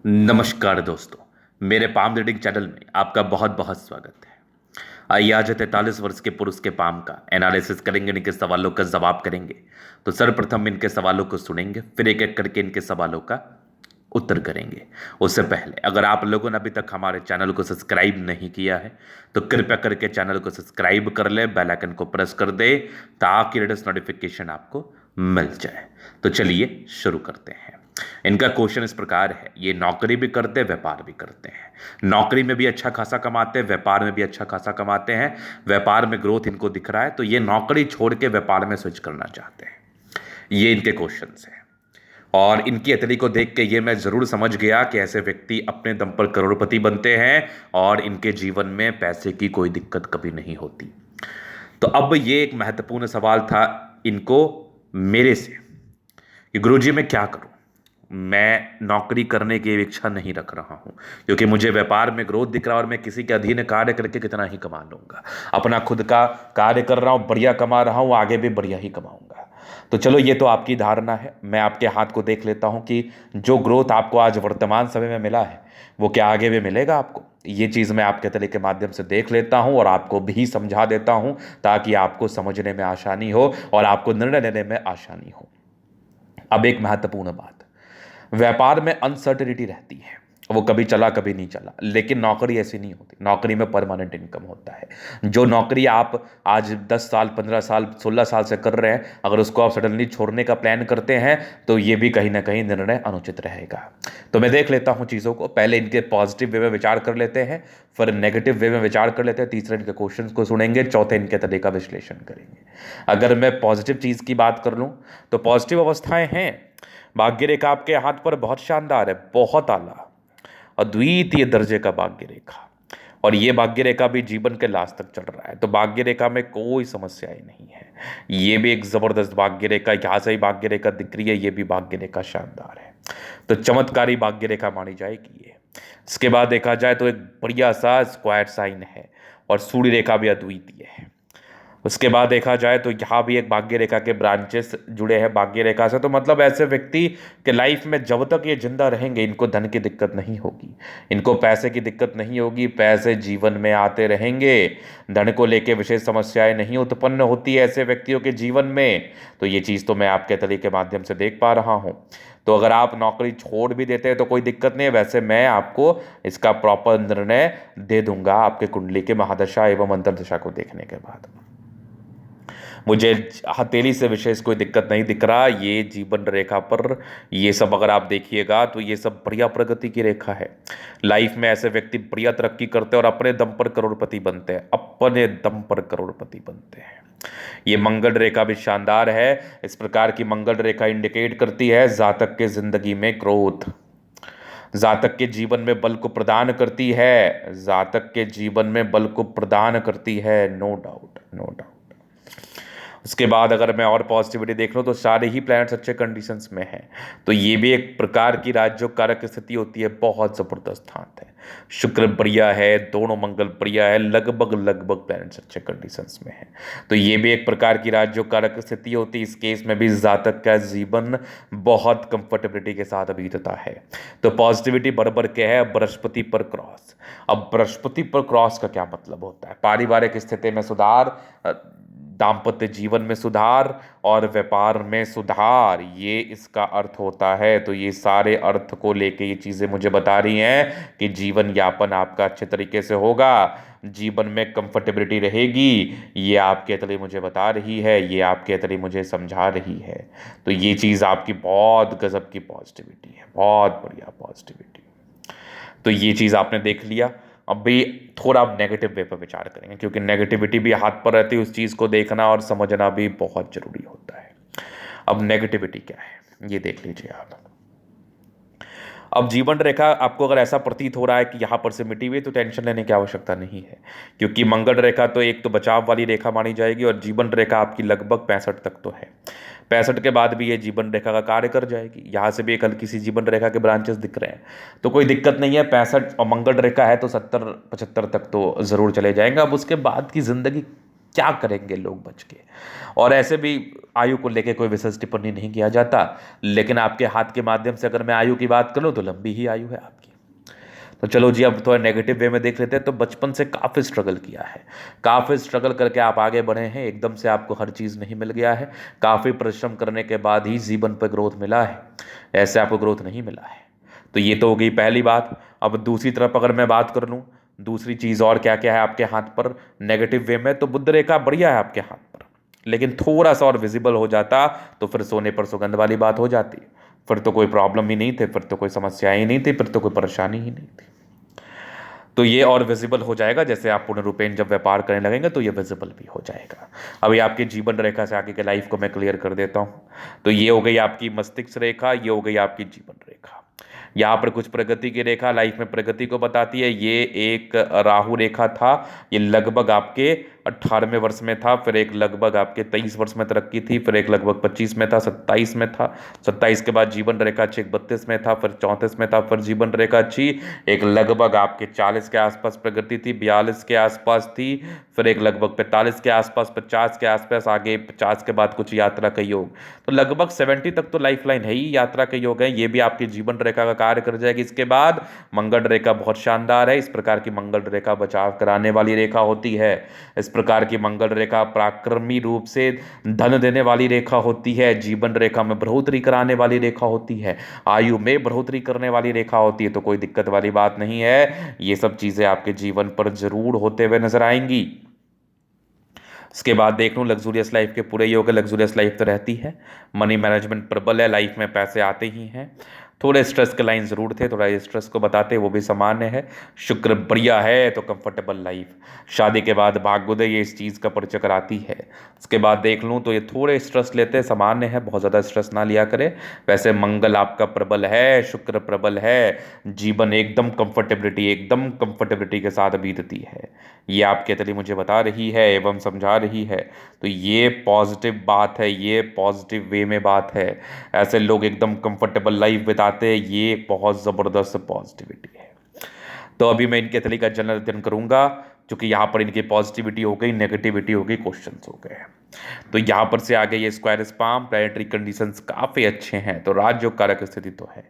नमस्कार दोस्तों। मेरे पाम रीडिंग चैनल में आपका बहुत बहुत स्वागत है। आइए आज 43 वर्ष के पुरुष के पाम का एनालिसिस करेंगे, इनके सवालों का जवाब करेंगे। तो सर्वप्रथम इनके सवालों को सुनेंगे, फिर एक एक करके इनके सवालों का उत्तर करेंगे। उससे पहले अगर आप लोगों ने अभी तक हमारे चैनल को सब्सक्राइब नहीं किया है तो कृपया करके चैनल को सब्सक्राइब कर ले, बेल आइकन को प्रेस कर दे ताकि लेटेस्ट नोटिफिकेशन आपको मिल जाए। तो चलिए शुरू करते हैं। इनका क्वेश्चन इस प्रकार है, ये नौकरी भी करते हैं व्यापार भी करते हैं। नौकरी में भी अच्छा खासा कमाते हैं, व्यापार में भी अच्छा खासा कमाते हैं। व्यापार में ग्रोथ इनको दिख रहा है तो ये नौकरी छोड़ के व्यापार में स्विच करना चाहते हैं। ये इनके क्वेश्चंस हैं और इनकी अतली को देख के ये मैं जरूर समझ गया कि ऐसे व्यक्ति अपने दम पर करोड़पति बनते हैं और इनके जीवन में पैसे की कोई दिक्कत कभी नहीं होती। तो अब ये एक महत्वपूर्ण सवाल था इनको मेरे से कि गुरुजी मैं क्या करूं। मैं नौकरी करने की इच्छा नहीं रख रहा हूं क्योंकि मुझे व्यापार में ग्रोथ दिख रहा है और मैं किसी के अधीन कार्य करके कितना ही कमा लूंगा। अपना खुद का कार्य कर रहा हूं, बढ़िया कमा रहा हूं, आगे भी बढ़िया ही कमाऊंगा। तो चलो ये तो आपकी धारणा है, मैं आपके हाथ को देख लेता हूं कि जो ग्रोथ आपको आज वर्तमान समय में मिला है वो क्या आगे भी मिलेगा आपको। ये चीज़ मैं आपके तरीके के माध्यम से देख लेता हूं और आपको भी समझा देता हूं ताकि आपको समझने में आसानी हो और आपको निर्णय लेने में आसानी हो। अब एक महत्वपूर्ण बात, व्यापार में अनसर्टेनिटी रहती है, वो कभी चला कभी नहीं चला, लेकिन नौकरी ऐसी नहीं होती। नौकरी में परमानेंट इनकम होता है। जो नौकरी आप आज 10 साल 15 साल 16 साल से कर रहे हैं, अगर उसको आप सडनली छोड़ने का प्लान करते हैं तो ये भी कहीं ना कहीं निर्णय अनुचित रहेगा। तो मैं देख लेता हूँ चीज़ों को, पहले इनके पॉजिटिव वे में विचार कर लेते हैं, फिर नेगेटिव वे में विचार कर लेते हैं, तीसरे इनके क्वेश्चन को सुनेंगे, चौथे इनके तरह का विश्लेषण करेंगे। अगर मैं पॉजिटिव चीज़ की बात कर लूँ तो पॉजिटिव अवस्थाएं हैं। भाग्य रेखा आपके हाथ पर बहुत शानदार है, बहुत आला अद्वितीय दर्जे का भाग्य रेखा, और ये भाग्य रेखा भी जीवन के लास्ट तक चल रहा है। तो भाग्य रेखा में कोई समस्याएं नहीं है। ये भी एक जबरदस्त भाग्य रेखा, यहाँ से ही भाग्य रेखा दिख रही है, ये भी भाग्य रेखा शानदार है। तो चमत्कारी भाग्य रेखा मानी जाएगी ये। इसके बाद देखा जाए तो एक बढ़िया सा स्क्वायर साइन है और सूर्य रेखा भी अद्वितीय है। उसके बाद देखा जाए तो यहाँ भी एक भाग्य रेखा के ब्रांचेस जुड़े हैं भाग्य रेखा से। तो मतलब ऐसे व्यक्ति के लाइफ में जब तक ये जिंदा रहेंगे इनको धन की दिक्कत नहीं होगी, इनको पैसे की दिक्कत नहीं होगी, पैसे जीवन में आते रहेंगे। धन को लेके विशेष समस्याएं नहीं उत्पन्न होती है ऐसे व्यक्तियों के जीवन में। तो ये चीज़ तो मैं आपके तरीके के माध्यम से देख पा रहा हूँ। तो अगर आप नौकरी छोड़ भी देते हैं तो कोई दिक्कत नहीं है, वैसे मैं आपको इसका प्रॉपर निर्णय दे दूंगा आपके कुंडली के महादशा एवं अंतर्दशा को देखने के बाद। मुझे हथेली से विशेष कोई दिक्कत नहीं दिख रहा। ये जीवन रेखा पर ये सब अगर आप देखिएगा तो ये सब बढ़िया प्रगति की रेखा है। लाइफ में ऐसे व्यक्ति बढ़िया तरक्की करते हैं और अपने दम पर करोड़पति बनते हैं, अपने दम पर करोड़पति बनते हैं। ये मंगल रेखा भी शानदार है। इस प्रकार की मंगल रेखा इंडिकेट करती है जातक के जिंदगी में ग्रोथ, जातक के जीवन में बल को प्रदान करती है, जातक के जीवन में बल को प्रदान करती है, नो डाउट नो डाउट। उसके बाद अगर मैं और पॉजिटिविटी देख लूँ तो सारे ही प्लैनेट्स अच्छे कंडीशंस में हैं। तो ये भी एक प्रकार की राज्यों कारक स्थिति होती है, बहुत ज़बरदस्त हाथ है। शुक्र बढ़िया है, दोनों मंगल बढ़िया है, लगभग लगभग प्लैनेट्स अच्छे कंडीशंस में हैं। तो ये भी एक प्रकार की राज्यों कारक स्थिति होती है। इस केस में भी जातक का जीवन बहुत कंफर्टेबिलिटी के साथ बीतता है। तो पॉजिटिविटी बराबर के है बृहस्पति पर क्रॉस। अब बृहस्पति पर क्रॉस का क्या मतलब होता है? पारिवारिक स्थिति में सुधार, दाम्पत्य जीवन में सुधार और व्यापार में सुधार, ये इसका अर्थ होता है। तो ये सारे अर्थ को लेके ये चीज़ें मुझे बता रही हैं कि जीवन यापन आपका अच्छे तरीके से होगा, जीवन में कंफर्टेबिलिटी रहेगी। ये आपके अतली मुझे बता रही है, ये आपके अतली मुझे समझा रही है। तो ये चीज़ आपकी बहुत गजब की पॉजिटिविटी है, बहुत बढ़िया पॉजिटिविटी। तो ये चीज़ आपने देख लिया। अब भी थोड़ा आप नेगेटिव वे पर विचार करेंगे क्योंकि नेगेटिविटी भी हाथ पर रहती है, उस चीज़ को देखना और समझना भी बहुत ज़रूरी होता है। अब नेगेटिविटी क्या है ये देख लीजिए आप। अब जीवन रेखा आपको अगर ऐसा प्रतीत हो रहा है कि यहाँ पर से मिटी हुई है तो टेंशन लेने की आवश्यकता नहीं है, क्योंकि मंगल रेखा तो एक तो बचाव वाली रेखा मानी जाएगी और जीवन रेखा आपकी लगभग 65 तक तो है। 65 के बाद भी ये जीवन रेखा का कार्य कर जाएगी। यहाँ से भी एक हल्की सी जीवन रेखा के ब्रांचेस दिख रहे हैं, तो कोई दिक्कत नहीं है। 65 और मंगल रेखा है तो 70 75 तक तो ज़रूर चले जाएंगे। अब उसके बाद की ज़िंदगी क्या करेंगे लोग बच के। और ऐसे भी आयु को लेकर कोई विशेष टिप्पणी नहीं किया जाता, लेकिन आपके हाथ के माध्यम से अगर मैं आयु की बात करूं तो लंबी ही आयु है आपकी। तो चलो जी, अब थोड़ा नेगेटिव वे में देख लेते हैं। तो बचपन से काफ़ी स्ट्रगल किया है, काफ़ी स्ट्रगल करके आप आगे बढ़े हैं, एकदम से आपको हर चीज़ नहीं मिल गया है, काफ़ी परिश्रम करने के बाद ही जीवन पर ग्रोथ मिला है, ऐसे आपको ग्रोथ नहीं मिला है। तो ये तो हो गई पहली बात। अब दूसरी तरफ अगर मैं बात कर लूँ, दूसरी चीज़ और क्या क्या है आपके हाथ पर नेगेटिव वे में, तो बुध रेखा बढ़िया है आपके हाथ पर, लेकिन थोड़ा सा और विजिबल हो जाता तो फिर सोने पर सुगंध वाली बात हो जाती, फिर तो कोई प्रॉब्लम ही नहीं थी, फिर तो कोई समस्या ही नहीं थी, फिर तो कोई परेशानी ही नहीं थी। तो ये और विजिबल हो जाएगा, जैसे आप पूर्ण रूपेण जब व्यापार करने लगेंगे तो ये विजिबल भी हो जाएगा। अभी आपकी जीवन रेखा से आगे के लाइफ को मैं क्लियर कर देता हूँ। तो ये हो गई आपकी मस्तिष्क रेखा, ये हो गई आपकी जीवन रेखा। यहाँ पर कुछ प्रगति की रेखा लाइफ में प्रगति को बताती है। ये एक राहु रेखा था, ये लगभग आपके 18वें वर्ष में था, फिर एक लगभग आपके 23 वर्ष में तरक्की थी, फिर एक लगभग 25 में था, 27 में था, 27 के बाद जीवन रेखा अच्छी 32 में था, फिर 34 में था, फिर जीवन रेखा अच्छी एक लगभग आपके 40 के आसपास प्रगति थी, 42 के आसपास थी, फिर एक लगभग 45 के आसपास, 50 के आसपास, आगे 50 के बाद कुछ यात्रा का योग। तो लगभग 70 तक तो लाइफ लाइन है ही, यात्रा के योग है, ये भी आपकी जीवन रेखा का कार्य कर जाएगी। इसके बाद मंगल रेखा बहुत शानदार है। इस प्रकार की मंगल रेखा बचाव कराने वाली रेखा होती है। इस प्रकार की मंगल रेखा पराक्रमी रूप से धन देने वाली रेखा होती है। जीवन रेखा में बढ़ोतरी कराने वाली रेखा होती है, आयु में बढ़ोतरी करने वाली रेखा होती है। तो कोई दिक्कत वाली बात नहीं है, ये सब चीजें आपके जीवन पर जरूर होते हुए नजर आएंगी। इसके बाद देख लूँ लग्जूरियस लाइफ के पूरे योग, लग्जूरियस लाइफ तो रहती है, मनी मैनेजमेंट प्रबल है, लाइफ में पैसे आते ही हैं। थोड़े स्ट्रेस के लाइन ज़रूर थे, थोड़ा स्ट्रेस को बताते, वो भी सामान्य है। शुक्र बढ़िया है तो कंफर्टेबल लाइफ, शादी के बाद भाग्योदय, ये इस चीज़ का परिचय कराती है। उसके बाद देख लूँ तो ये थोड़े स्ट्रेस लेते, सामान्य है, बहुत ज़्यादा स्ट्रेस ना लिया करें। वैसे मंगल आपका प्रबल है, शुक्र प्रबल है, जीवन एकदम कंफर्टेबिलिटी के साथ बीतती है, ये आपके तली मुझे बता रही है एवं समझा रही है। तो ये पॉजिटिव बात है, ये पॉजिटिव वे में बात है। ऐसे लोग एकदम कंफर्टेबल लाइफ बिताते हैं, ये एक बहुत ज़बरदस्त पॉजिटिविटी है। तो अभी मैं इनके तली का जनरल अध्ययन करूंगा, क्योंकि यहाँ पर इनकी पॉजिटिविटी हो गई, नेगेटिविटी हो गई, क्वेश्चंस हो गए। तो यहाँ पर से आगे ये स्क्वायर स्पाम प्लैनेटरी कंडीशंस काफ़ी अच्छे हैं, तो राजयोग कारक स्थिति तो है,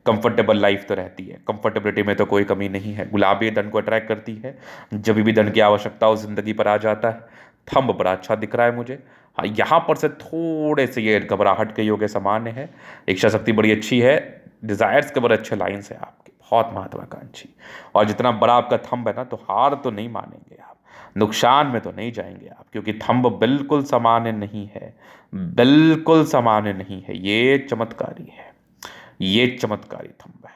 कंफर्टेबल लाइफ तो रहती है, कंफर्टेबिलिटी में तो कोई कमी नहीं है। गुलाबी धन को अट्रैक्ट करती है, जब भी धन की आवश्यकता हो जिंदगी पर आ जाता है। थंब बड़ा अच्छा दिख रहा है मुझे। हाँ, यहाँ पर से थोड़े से ये घबराहट के योग सामान्य है, इच्छा शक्ति बड़ी अच्छी है, डिजायर्स के बड़े अच्छे लाइन्स है आपके, बहुत महत्वाकांक्षी। और जितना बड़ा आपका थंब है ना, तो हार तो नहीं मानेंगे आप, नुकसान में तो नहीं जाएंगे आप, क्योंकि थंब बिल्कुल सामान्य नहीं है, बिल्कुल सामान्य नहीं है, ये चमत्कारी है, ये चमत्कारी थंब है।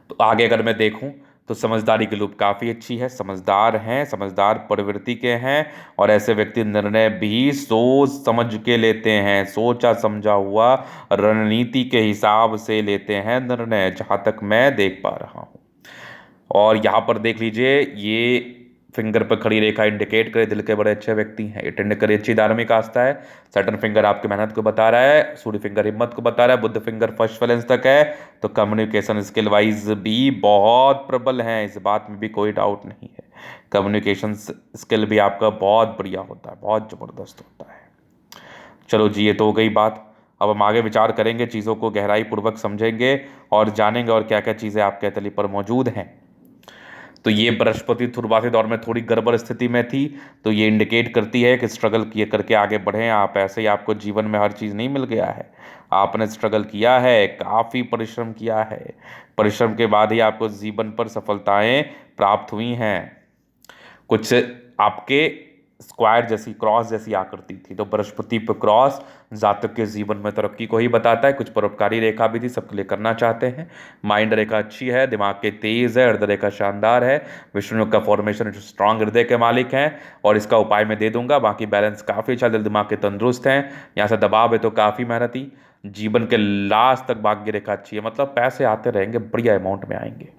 तो आगे अगर मैं देखूं तो समझदारी की लूप काफ़ी अच्छी है, समझदार हैं, समझदार प्रवृत्ति के हैं, और ऐसे व्यक्ति निर्णय भी सोच समझ के लेते हैं, सोचा समझा हुआ रणनीति के हिसाब से लेते हैं निर्णय, जहाँ तक मैं देख पा रहा हूँ। और यहाँ पर देख लीजिए, ये फिंगर पर खड़ी रेखा इंडिकेट करे दिल के बड़े अच्छे व्यक्ति हैं, अटेंड करे अच्छी धार्मिक आस्था है। सैटर्न फिंगर आपकी मेहनत को बता रहा है, सूर्य फिंगर हिम्मत को बता रहा है, बुध फिंगर फर्स्ट वैलेंस तक है। तो कम्युनिकेशन स्किल वाइज भी बहुत प्रबल हैं, इस बात में भी कोई डाउट नहीं है। कम्युनिकेशन स्किल भी आपका बहुत बढ़िया होता है, बहुत ज़बरदस्त होता है। चलो जी, ये तो हो गई बात। अब हम आगे विचार करेंगे, चीज़ों को गहराई पूर्वक समझेंगे और जानेंगे और क्या क्या चीज़ें आपके तली पर मौजूद हैं। तो ये बृहस्पति शुरुआती दौर में थोड़ी गड़बड़ स्थिति में थी, तो ये इंडिकेट करती है कि स्ट्रगल किए करके आगे बढ़ें आप। ऐसे ही आपको जीवन में हर चीज़ नहीं मिल गया है, आपने स्ट्रगल किया है, काफ़ी परिश्रम किया है, परिश्रम के बाद ही आपको जीवन पर सफलताएं प्राप्त हुई हैं। कुछ आपके स्क्वायर जैसी, क्रॉस जैसी आकृति थी, तो बृहस्पति पर क्रॉस जातक के जीवन में तरक्की को ही बताता है। कुछ परोपकारी रेखा भी थी, सबके लिए करना चाहते हैं। माइंड रेखा अच्छी है, दिमाग के तेज है, हृदय रेखा शानदार है, विष्णु का फॉर्मेशन स्ट्रांग हृदय के मालिक हैं, और इसका उपाय मैं दे दूंगा। बाकी बैलेंस काफ़ी अच्छा, दिल दिमाग के तंदुरुस्त हैं, यहाँ से दबाव है तो काफ़ी मेहनती, जीवन के लास्ट तक भाग्य रेखा अच्छी है, मतलब पैसे आते रहेंगे, बढ़िया अमाउंट में आएंगे।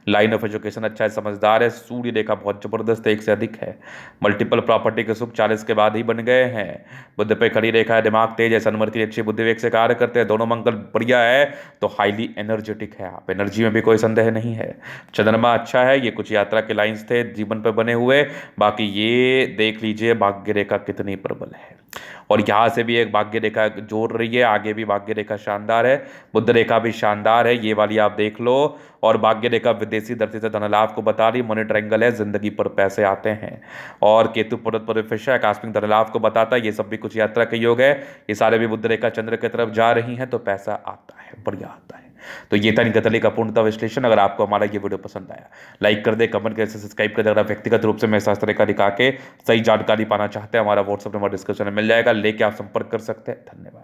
लाइन ऑफ एजुकेशन अच्छा है, समझदार है, सूर्य रेखा बहुत जबरदस्त है, एक से अधिक है। मल्टीपल प्रॉपर्टी के सुख 40 के बाद ही बन गए हैं। बुद्ध पे खड़ी रेखा है, दिमाग तेज है, सन्मति अच्छी बुद्धि विवेक से कार्य करते हैं, दोनों मंगल बढ़िया है, तो हाईली एनर्जेटिक है आप, एनर्जी में भी कोई संदेह नहीं है। चंद्रमा अच्छा है, ये कुछ यात्रा के लाइंस थे जीवन पर बने हुए। बाकी ये देख लीजिए भाग्य रेखा कितनी प्रबल है, और यहाँ से भी एक भाग्य रेखा जोड़ रही है, आगे भी भाग्य रेखा शानदार है, बुद्ध रेखा भी शानदार है, ये वाली आप देख लो। और भाग्य रेखा विदेशी धरती से धन लाभ को बता रही, मनी ट्रायंगल है, जिंदगी पर पैसे आते हैं। और केतु पर्वत पर फिश है, आकस्मिक धन लाभ को बताता है, ये सब भी कुछ यात्रा के योग है, ये सारे भी बुद्ध रेखा चंद्र की तरफ जा रही हैं, तो पैसा आता है, बढ़िया आता है। तो ये था निकतली का पूर्णतः विश्लेषण। अगर आपको हमारा ये वीडियो पसंद आया, लाइक कर दे, कमेंट करके सब्सक्राइब कर दे। अगर आप व्यक्तिगत रूप से मैं शास्त्र रेखा दिखा के सही जानकारी पाना चाहते हैं, हमारा व्हाट्सएप नंबर डिस्क्रिप्शन में मिल जाएगा, लेके आप संपर्क कर सकते हैं। धन्यवाद।